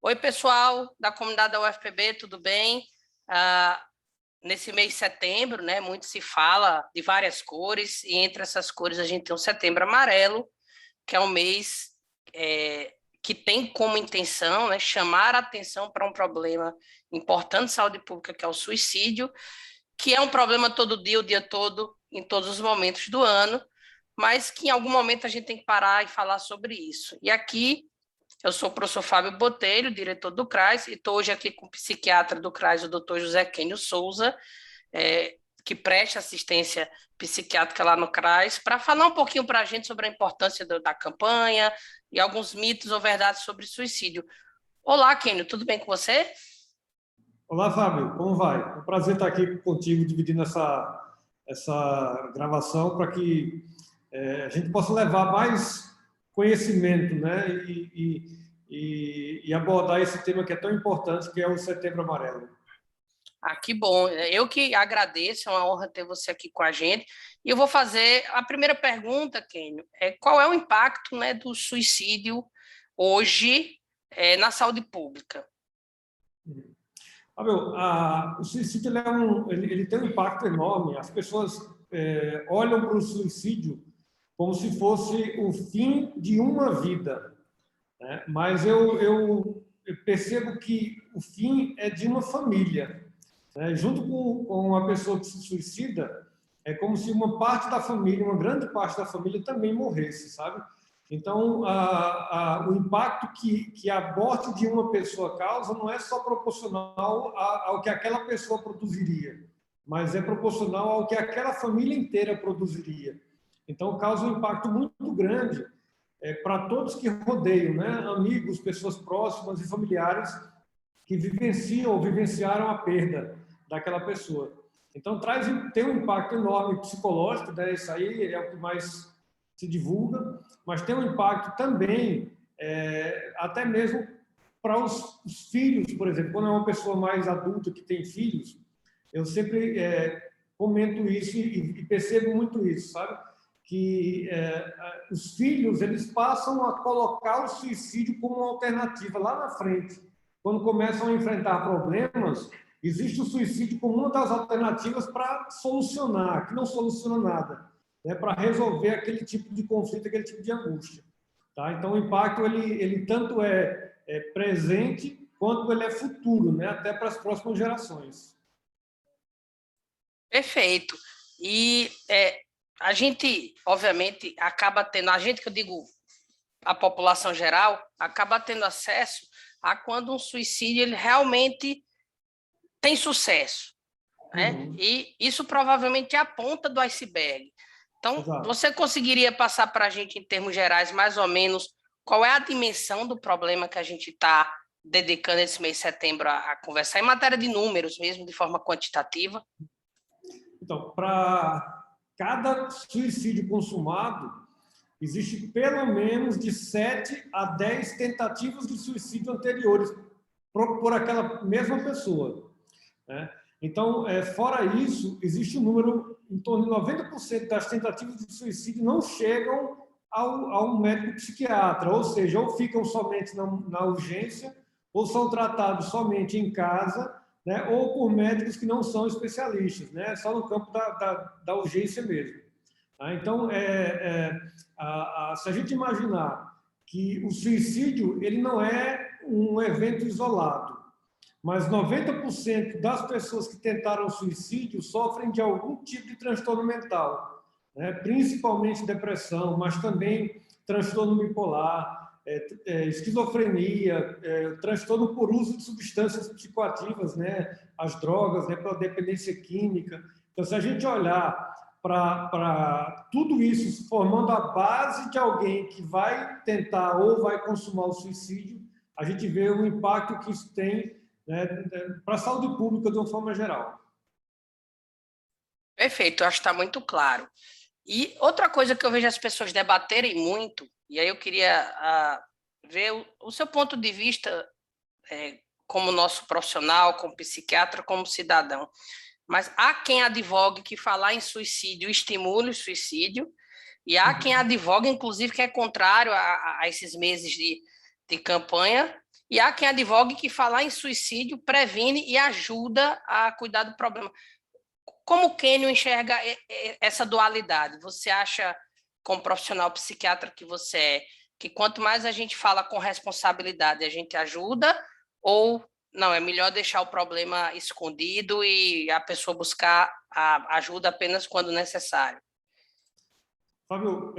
Oi, pessoal da comunidade da UFPB, tudo bem? Nesse mês de setembro, né, muito se fala de várias cores, e entre essas cores a gente tem o Setembro Amarelo, que é um mês que tem como intenção, né, chamar a atenção para um problema importante de saúde pública, que é o suicídio, que é um problema todo dia, o dia todo, em todos os momentos do ano, mas que em algum momento a gente tem que parar e falar sobre isso. E aqui eu sou o professor Fábio Botelho, diretor do CRAS, e estou hoje aqui com o psiquiatra do CRAS, o doutor José Kênio Souza, que presta assistência psiquiátrica lá no CRAS, para falar um pouquinho para a gente sobre a importância da campanha e alguns mitos ou verdades sobre suicídio. Olá, Kênio, tudo bem com você? Olá, Fábio, como vai? É um prazer estar aqui contigo, dividindo essa gravação para que a gente possa levar mais conhecimento, né? E abordar esse tema que é tão importante, que é o Setembro Amarelo. Que bom. Eu que agradeço, é uma honra ter você aqui com a gente. E eu vou fazer a primeira pergunta, Kênio, qual é o impacto, né, do suicídio hoje na saúde pública? Fábio, o suicídio ele tem um impacto enorme. As pessoas olham para o suicídio como se fosse o fim de uma vida, né? Mas eu percebo que o fim é de uma família, né? Junto com a pessoa que se suicida, é como se uma parte da família, uma grande parte da família também morresse, sabe? Então, o impacto que a morte de uma pessoa causa não é só proporcional ao que aquela pessoa produziria, mas é proporcional ao que aquela família inteira produziria. Então, causa um impacto muito grande para todos que rodeiam, né? Amigos, pessoas próximas e familiares que vivenciam ou vivenciaram a perda daquela pessoa. Então, tem um impacto enorme psicológico, né? Isso aí é o que mais se divulga, mas tem um impacto também, até mesmo para os filhos, por exemplo. Quando é uma pessoa mais adulta que tem filhos, eu sempre comento isso e percebo muito isso, sabe? Que os filhos, eles passam a colocar o suicídio como uma alternativa lá na frente. Quando começam a enfrentar problemas, existe o suicídio como uma das alternativas para solucionar, que não soluciona nada, né? Para resolver aquele tipo de conflito, aquele tipo de angústia. Tá? Então, o impacto, ele tanto é presente, quanto ele é futuro, né? Até para as próximas gerações. Perfeito. E a gente, obviamente, acaba tendo, a gente que eu digo, a população geral, acaba tendo acesso a quando um suicídio ele realmente tem sucesso, né? Uhum. E isso provavelmente é a ponta do iceberg. Então, Exato. você conseguiria passar para a gente, em termos gerais, mais ou menos, qual é a dimensão do problema que a gente está dedicando esse mês de setembro a conversar, em matéria de números mesmo, de forma quantitativa? Então, para cada suicídio consumado, existe pelo menos de 7 a 10 tentativas de suicídio anteriores por aquela mesma pessoa, né? Então, fora isso, existe um número, em torno de 90% das tentativas de suicídio não chegam ao médico psiquiatra, ou seja, ou ficam somente na urgência, ou são tratados somente em casa, né, ou por médicos que não são especialistas, né, só no campo da urgência mesmo. Tá? Então, se a gente imaginar que o suicídio ele não é um evento isolado, mas 90% das pessoas que tentaram suicídio sofrem de algum tipo de transtorno mental, né? Principalmente depressão, mas também transtorno bipolar, esquizofrenia, transtorno por uso de substâncias psicoativas, né? As drogas, né? Pela dependência química. Então, se a gente olhar para tudo isso formando a base de alguém que vai tentar ou vai consumar o suicídio, a gente vê o impacto que isso tem, né, para a saúde pública de uma forma geral. Perfeito, eu acho que está muito claro. E outra coisa que eu vejo as pessoas debaterem muito, e aí eu queria ver o seu ponto de vista como nosso profissional, como psiquiatra, como cidadão. Mas há quem advogue que falar em suicídio estimule o suicídio, e há quem advogue, inclusive, que é contrário a esses meses de campanha, e há quem advogue que falar em suicídio previne e ajuda a cuidar do problema. Como o Kênio enxerga essa dualidade? Você acha, como profissional psiquiatra que você é, que quanto mais a gente fala com responsabilidade, a gente ajuda, ou não, é melhor deixar o problema escondido e a pessoa buscar a ajuda apenas quando necessário? Fábio,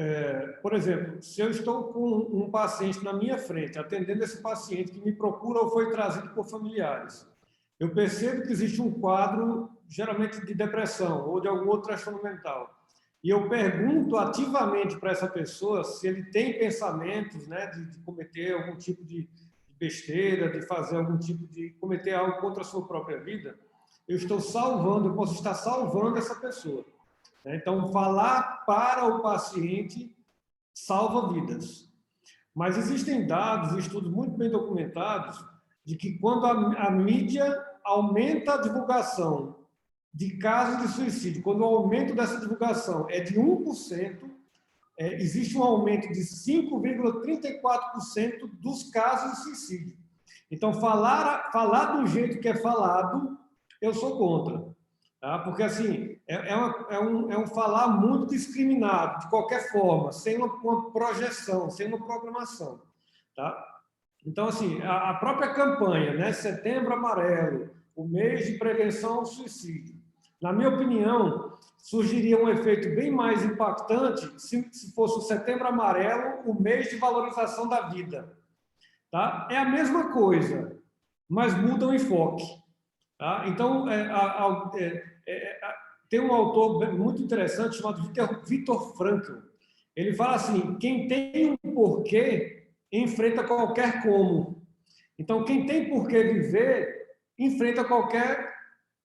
por exemplo, se eu estou com um paciente na minha frente, atendendo esse paciente que me procura ou foi trazido por familiares, eu percebo que existe um quadro, geralmente de depressão ou de algum outro transtorno mental, e eu pergunto ativamente para essa pessoa se ele tem pensamentos, né, de cometer algum tipo de besteira, de fazer algum tipo de cometer algo contra a sua própria vida, eu posso estar salvando essa pessoa. Então, falar para o paciente salva vidas. Mas existem dados e estudos muito bem documentados de que quando a mídia aumenta a divulgação de casos de suicídio, quando o aumento dessa divulgação é de 1%, existe um aumento de 5,34% dos casos de suicídio. Então, falar do jeito que é falado, eu sou contra. Tá? Porque, assim, é um falar muito discriminado, de qualquer forma, sem uma projeção, sem uma programação. Tá? Então, assim, a própria campanha, né, Setembro Amarelo, o mês de prevenção ao suicídio, na minha opinião, surgiria um efeito bem mais impactante se fosse o Setembro Amarelo, o mês de valorização da vida. Tá? É a mesma coisa, mas muda o enfoque. Tá? Então, tem um autor muito interessante chamado Viktor Frankl. Ele fala assim, quem tem um porquê, enfrenta qualquer como. Então, quem tem porquê viver, enfrenta qualquer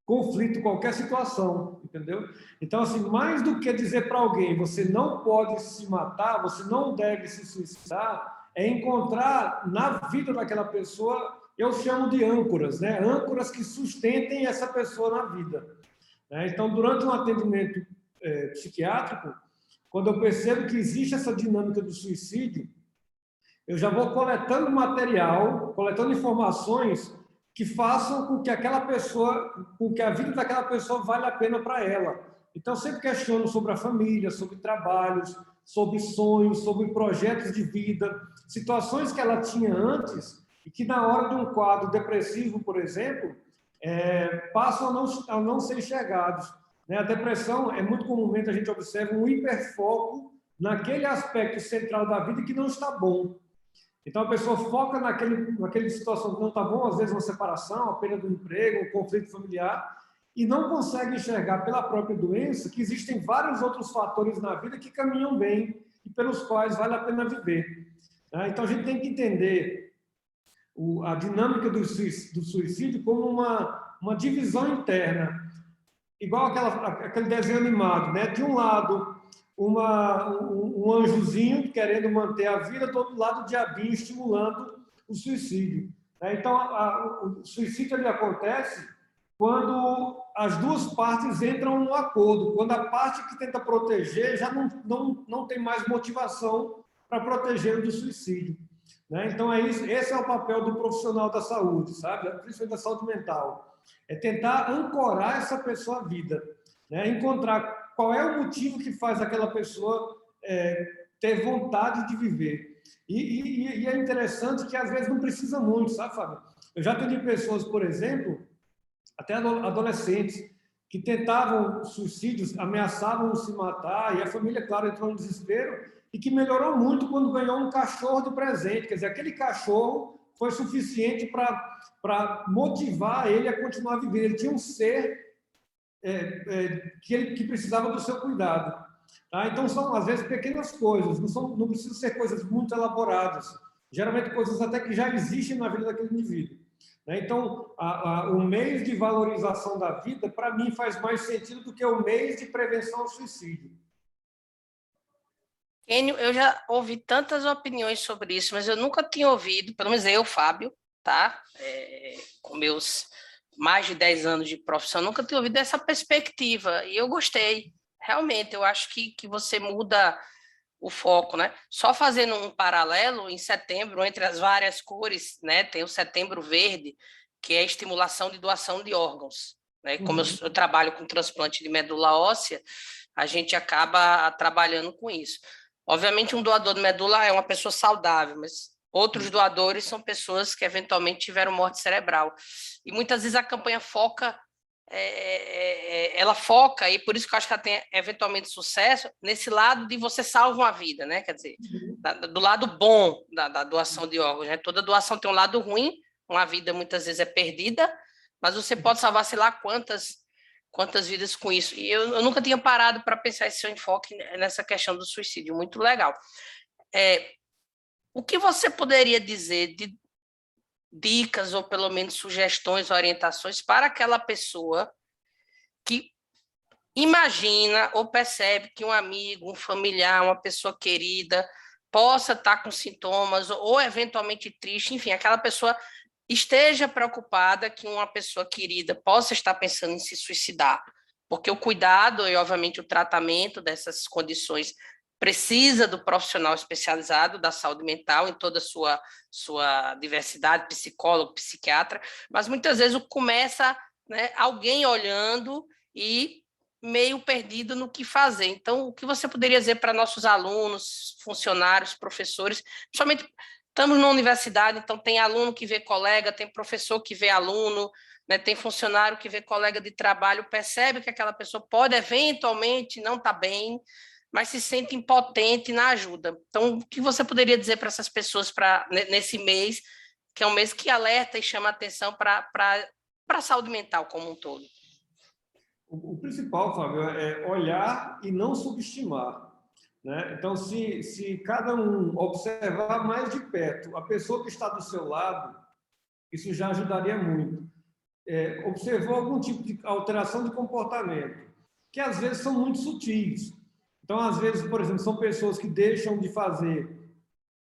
conflito, qualquer situação, entendeu? Então, assim, mais do que dizer para alguém, você não pode se matar, você não deve se suicidar, é encontrar na vida daquela pessoa, eu chamo de âncoras, né? Âncoras que sustentem essa pessoa na vida. Então, durante um atendimento psiquiátrico, quando eu percebo que existe essa dinâmica do suicídio, eu já vou coletando material, coletando informações que façam com que com que a vida daquela pessoa valha a pena para ela. Então, sempre questiono sobre a família, sobre trabalhos, sobre sonhos, sobre projetos de vida, situações que ela tinha antes e que na hora de um quadro depressivo, por exemplo, passam a não ser enxergados. A depressão é muito comumente a gente observa um hiperfoco naquele aspecto central da vida que não está bom. Então, a pessoa foca naquela situação que não está bom, às vezes uma separação, a perda do emprego, um conflito familiar, e não consegue enxergar pela própria doença que existem vários outros fatores na vida que caminham bem e pelos quais vale a pena viver. Então, a gente tem que entender a dinâmica do suicídio como uma divisão interna, igual aquele desenho animado, né? De um lado, um anjozinho querendo manter a vida, do outro lado, o diabinho estimulando o suicídio. Então, o suicídio ele acontece quando as duas partes entram no acordo, quando a parte que tenta proteger já não tem mais motivação para proteger do suicídio. Então, esse é o papel do profissional da saúde, sabe? Principalmente da saúde mental. É tentar ancorar essa pessoa à vida, encontrar qual é o motivo que faz aquela pessoa ter vontade de viver. E é interessante que, às vezes, não precisa muito, sabe, Fábio? Eu já atendi pessoas, por exemplo, até adolescentes, que tentavam suicídios, ameaçavam se matar, e a família, claro, entrou em desespero, e que melhorou muito quando ganhou um cachorro de presente. Quer dizer, aquele cachorro foi suficiente para motivar ele a continuar a viver. Ele tinha um ser que precisava do seu cuidado. Tá? Então, são, às vezes, pequenas coisas, não precisam ser coisas muito elaboradas, geralmente coisas até que já existem na vida daquele indivíduo. Então, o mês de valorização da vida, para mim, faz mais sentido do que o mês de prevenção ao suicídio. Kênio, eu já ouvi tantas opiniões sobre isso, mas eu nunca tinha ouvido, pelo menos eu, Fábio, tá? Com meus mais de 10 anos de profissão, nunca tinha ouvido essa perspectiva, e eu gostei. Realmente, eu acho que você muda o foco, né? Só fazendo um paralelo, em setembro, entre as várias cores, né, tem o Setembro Verde, que é a estimulação de doação de órgãos, né? Como eu trabalho com transplante de medula óssea, a gente acaba trabalhando com isso. Obviamente, um doador de medula é uma pessoa saudável, mas outros doadores são pessoas que eventualmente tiveram morte cerebral. E muitas vezes a campanha foca, ela foca, e por isso que eu acho que ela tem eventualmente sucesso, nesse lado de você salva uma vida, né? Quer dizer, do lado bom da doação de órgãos, né? Toda doação tem um lado ruim, uma vida muitas vezes é perdida, mas você pode salvar, sei lá, quantas vidas com isso. E eu nunca tinha parado para pensar esse seu enfoque nessa questão do suicídio, muito legal. O que você poderia dizer de dicas ou pelo menos sugestões, orientações para aquela pessoa que imagina ou percebe que um amigo, um familiar, uma pessoa querida possa estar com sintomas ou eventualmente triste, enfim, aquela pessoa esteja preocupada que uma pessoa querida possa estar pensando em se suicidar, porque o cuidado e, obviamente, o tratamento dessas condições precisa do profissional especializado da saúde mental em toda a sua diversidade, psicólogo, psiquiatra, mas muitas vezes começa, né, alguém olhando e meio perdido no que fazer. Então, o que você poderia dizer para nossos alunos, funcionários, professores, principalmente estamos na universidade, então tem aluno que vê colega, tem professor que vê aluno, né, tem funcionário que vê colega de trabalho, percebe que aquela pessoa pode eventualmente não estar bem, mas se sente impotente na ajuda. Então, o que você poderia dizer para essas pessoas nesse mês, que é um mês que alerta e chama atenção para a saúde mental como um todo? O principal, Fábio, é olhar e não subestimar. Né? Então, se cada um observar mais de perto a pessoa que está do seu lado, isso já ajudaria muito. Observou algum tipo de alteração de comportamento, que às vezes são muito sutis. Então, às vezes, por exemplo, são pessoas que deixam de fazer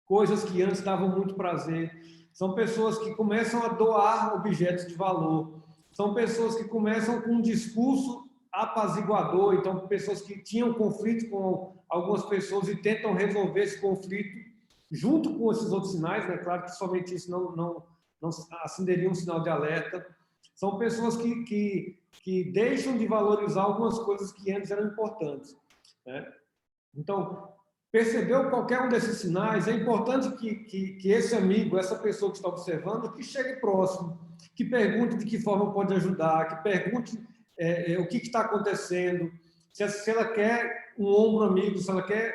coisas que antes davam muito prazer, são pessoas que começam a doar objetos de valor, são pessoas que começam com um discurso apaziguador, então pessoas que tinham conflito com algumas pessoas e tentam resolver esse conflito junto com esses outros sinais, né? Claro que somente isso não acenderia um sinal de alerta. São pessoas que deixam de valorizar algumas coisas que antes eram importantes, né? Então, percebeu qualquer um desses sinais, é importante que esse amigo, essa pessoa que está observando, que chegue próximo, que pergunte de que forma pode ajudar, que pergunte o que está acontecendo, se ela quer um ombro amigo, se ela quer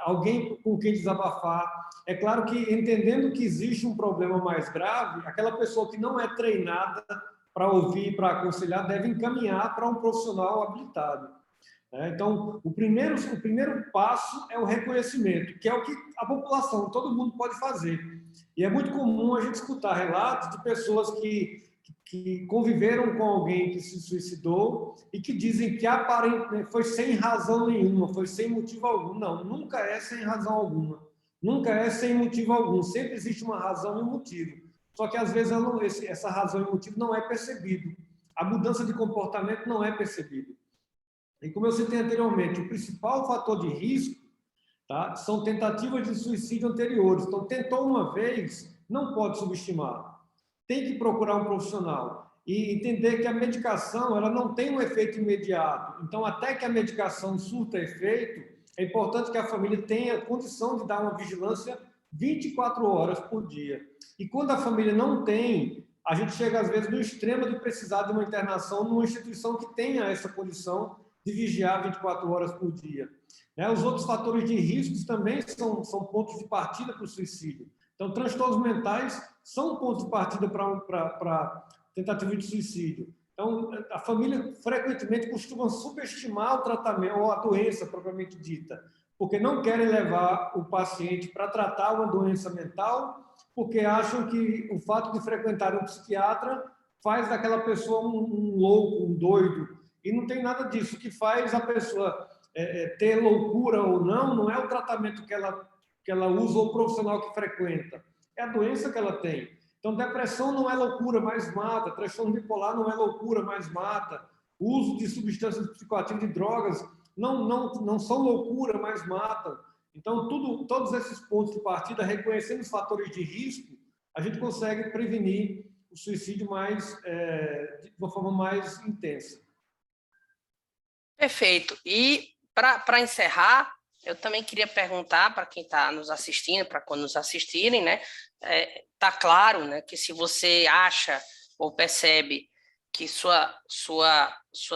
alguém com quem desabafar. É claro que, entendendo que existe um problema mais grave, aquela pessoa que não é treinada para ouvir, para aconselhar, deve encaminhar para um profissional habilitado. Então, o primeiro passo é o reconhecimento, que é o que a população, todo mundo pode fazer. E é muito comum a gente escutar relatos de pessoas que conviveram com alguém que se suicidou e que dizem que aparentemente foi sem razão nenhuma, foi sem motivo algum. Não, nunca é sem razão alguma. Nunca é sem motivo algum. Sempre existe uma razão e um motivo. Só que, às vezes, essa razão e motivo não é percebido. A mudança de comportamento não é percebida. E como eu citei anteriormente, o principal fator de risco, tá, são tentativas de suicídio anteriores. Então, tentou uma vez, não pode subestimar. Tem que procurar um profissional e entender que a medicação ela não tem um efeito imediato. Então, até que a medicação surta efeito, é importante que a família tenha condição de dar uma vigilância 24 horas por dia. E quando a família não tem, a gente chega às vezes no extremo de precisar de uma internação numa instituição que tenha essa condição de vigiar 24 horas por dia. Os outros fatores de riscos também são pontos de partida para o suicídio. Então, transtornos mentais são pontos de partida para tentativa de suicídio. Então, a família frequentemente costuma subestimar o tratamento ou a doença propriamente dita, porque não querem levar o paciente para tratar uma doença mental, porque acham que o fato de frequentar um psiquiatra faz daquela pessoa um louco, um doido. E não tem nada disso. O que faz a pessoa ter loucura ou não é o tratamento que ela usa ou o profissional que frequenta. É a doença que ela tem. Então, depressão não é loucura, mas mata. Transtorno bipolar não é loucura, mas mata. O uso de substâncias psicoativas, de drogas, não são loucura, mas matam. Então, todos esses pontos de partida, reconhecendo os fatores de risco, a gente consegue prevenir o suicídio de uma forma mais intensa. Perfeito. E, para encerrar, eu também queria perguntar para quem está nos assistindo, para quando nos assistirem, né? Tá claro, né, que se você acha ou percebe que sua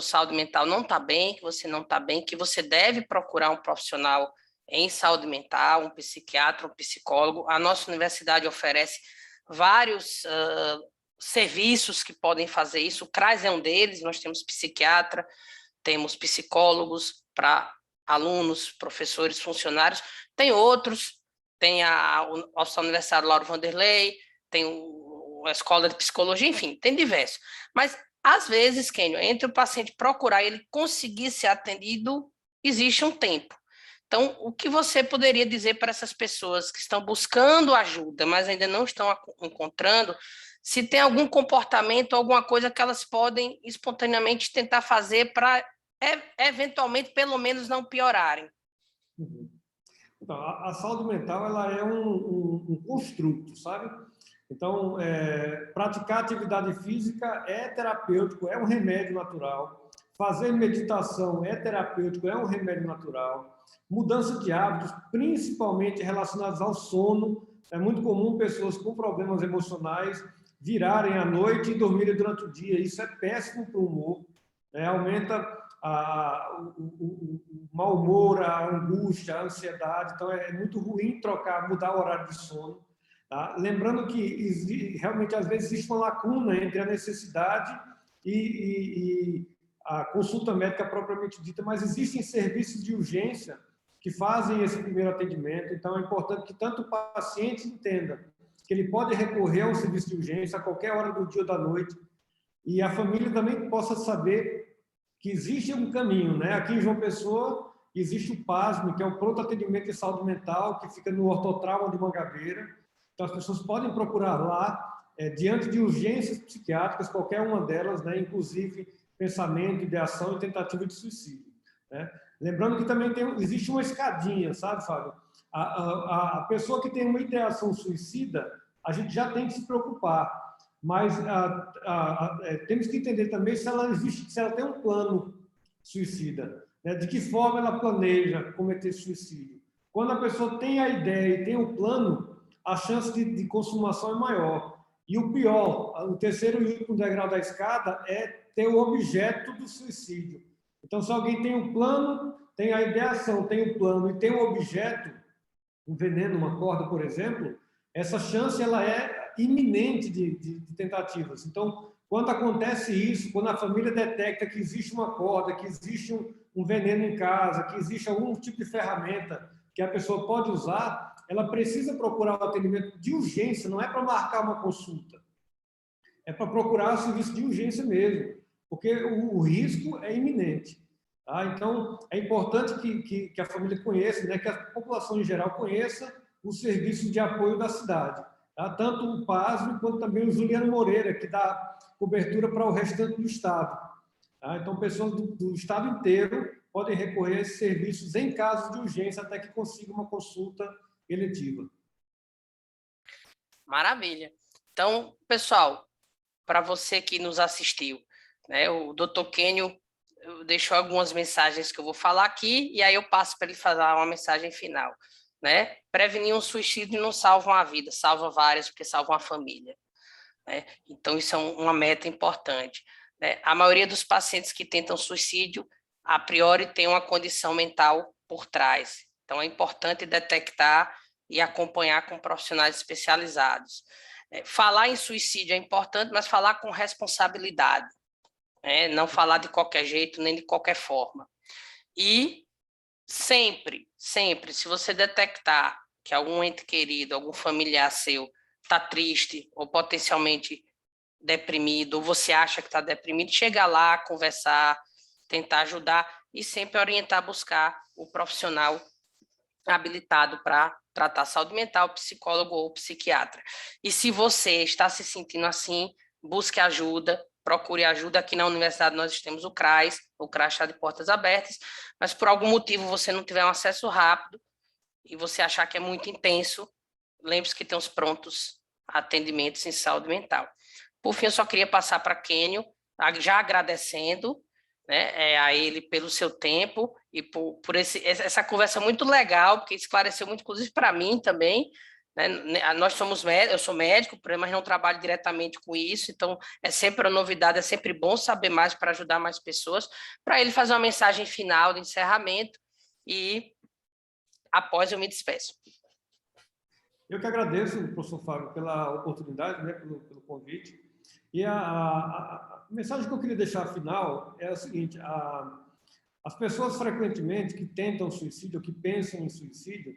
saúde mental não está bem, que você não está bem, que você deve procurar um profissional em saúde mental, um psiquiatra, um psicólogo. A nossa universidade oferece vários serviços que podem fazer isso. O CRAS é um deles, nós temos psiquiatra, temos psicólogos para alunos, professores, funcionários, tem outros, tem a Hospital Universitário Lauro Vanderlei, tem a Escola de Psicologia, enfim, tem diversos. Mas, às vezes, Kenio, entre o paciente procurar e ele conseguir ser atendido, existe um tempo. Então, o que você poderia dizer para essas pessoas que estão buscando ajuda, mas ainda não estão encontrando, se tem algum comportamento, alguma coisa que elas podem espontaneamente tentar fazer para, eventualmente, pelo menos não piorarem? Então, a saúde mental ela é um construto, sabe? Então, praticar atividade física é terapêutico, é um remédio natural. Fazer meditação é terapêutico, é um remédio natural. Mudança de hábitos, principalmente relacionados ao sono. É muito comum pessoas com problemas emocionais virarem à noite e dormirem durante o dia. Isso é péssimo para o humor. Aumenta o mau humor, a angústia, a ansiedade. Então, é muito ruim mudar o horário de sono. Tá? Lembrando que realmente, às vezes, existe uma lacuna entre a necessidade e a consulta médica propriamente dita, mas existem serviços de urgência que fazem esse primeiro atendimento. Então, é importante que tanto o paciente entenda que ele pode recorrer ao serviço de urgência a qualquer hora do dia ou da noite, e a família também possa saber que existe um caminho, né? Aqui em João Pessoa existe o PASME, que é o Pronto Atendimento em Saúde Mental, que fica no Ortotrauma de Mangabeira. Então, as pessoas podem procurar lá, diante de urgências psiquiátricas, qualquer uma delas, né? Inclusive pensamento, ideação e tentativa de suicídio, né? Lembrando que também existe uma escadinha, sabe, Fábio? A pessoa que tem uma ideação suicida, a gente já tem que se preocupar, mas temos que entender também se ela tem um plano suicida, né? De que forma ela planeja cometer suicídio. Quando a pessoa tem a ideia e tem um plano, a chance de consumação é maior. E o pior, o terceiro e último degrau da escada é ter o objeto do suicídio. Então, se alguém tem um plano, tem a ideação, tem um plano e tem um objeto, um veneno, uma corda, por exemplo, essa chance ela é iminente de tentativas. Então, quando acontece isso, quando a família detecta que existe uma corda, que existe um veneno em casa, que existe algum tipo de ferramenta que a pessoa pode usar, ela precisa procurar o atendimento de urgência, não é para marcar uma consulta. É para procurar o serviço de urgência mesmo, porque o risco é iminente. Tá? Então, é importante que a família conheça, né, que a população em geral conheça os serviços de apoio da cidade. Tá? Tanto o PASME quanto também o Juliano Moreira, que dá cobertura para o restante do Estado. Tá? Então, pessoas do Estado inteiro podem recorrer a esses serviços em caso de urgência até que consiga uma consulta eletiva. Maravilha. Então, pessoal, para você que nos assistiu, né, o Dr. Kenio deixou algumas mensagens que eu vou falar aqui e aí eu passo para ele falar uma mensagem final, né? Prevenir um suicídio não salva uma vida, salva várias, porque salva uma família, né? Então, isso é uma meta importante, né? A maioria dos pacientes que tentam suicídio, a priori, tem uma condição mental por trás. Então, é importante detectar e acompanhar com profissionais especializados. Falar em suicídio é importante, mas falar com responsabilidade, né? Não falar de qualquer jeito, nem de qualquer forma. E sempre, se você detectar que algum ente querido, algum familiar seu está triste ou potencialmente deprimido, ou você acha que está deprimido, chega lá, conversar, tentar ajudar e sempre orientar a buscar o profissional habilitado para tratar saúde mental, psicólogo ou psiquiatra. E se você está se sentindo assim, busque ajuda, procure ajuda. Aqui na universidade nós temos o CRAS está de portas abertas, mas por algum motivo você não tiver um acesso rápido e você achar que é muito intenso, lembre-se que tem os prontos atendimentos em saúde mental. Por fim, eu só queria passar para Kênio, já agradecendo, né, a ele pelo seu tempo e por essa conversa muito legal, porque esclareceu muito, inclusive para mim também, né? Nós somos médicos, eu sou médico, mas não trabalho diretamente com isso, então é sempre uma novidade, é sempre bom saber mais para ajudar mais pessoas, para ele fazer uma mensagem final de encerramento e após eu me despeço. Eu que agradeço, professor Fábio, pela oportunidade, né, pelo convite. E a mensagem que eu queria deixar final é a seguinte: as pessoas frequentemente que tentam suicídio, ou que pensam em suicídio,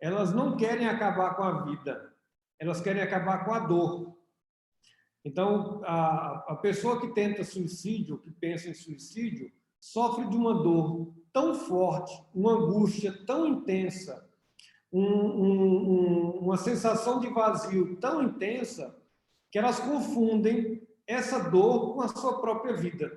elas não querem acabar com a vida, elas querem acabar com a dor. Então, a pessoa que tenta suicídio, que pensa em suicídio, sofre de uma dor tão forte, uma angústia tão intensa, uma sensação de vazio tão intensa, que elas confundem essa dor com a sua própria vida.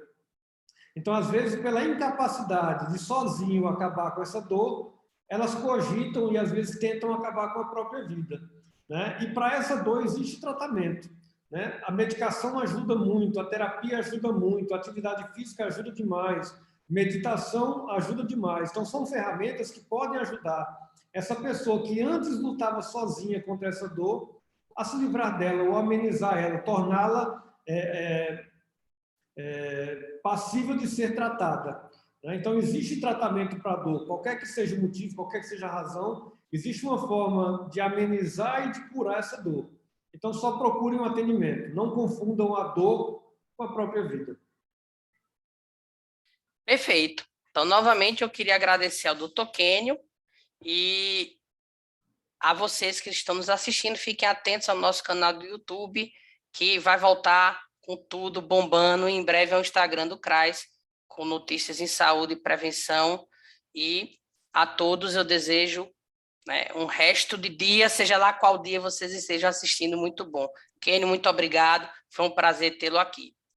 Então, às vezes, pela incapacidade de sozinho acabar com essa dor, elas cogitam e, às vezes, tentam acabar com a própria vida, né? E para essa dor existe tratamento, né? A medicação ajuda muito, a terapia ajuda muito, a atividade física ajuda demais, meditação ajuda demais. Então, são ferramentas que podem ajudar essa pessoa que antes lutava sozinha contra essa dor a se livrar dela, ou amenizar ela, torná-la passível de ser tratada. Então, existe tratamento para a dor, qualquer que seja o motivo, qualquer que seja a razão, existe uma forma de amenizar e de curar essa dor. Então, só procurem um atendimento, não confundam a dor com a própria vida. Perfeito. Então, novamente, eu queria agradecer ao Dr. Kênio e a vocês que estão nos assistindo. Fiquem atentos ao nosso canal do YouTube, que vai voltar com tudo bombando. Em breve é o Instagram do CRAS, com notícias em saúde e prevenção. E a todos eu desejo, né, um resto de dia, seja lá qual dia vocês estejam assistindo, muito bom. Kênio, muito obrigado. Foi um prazer tê-lo aqui.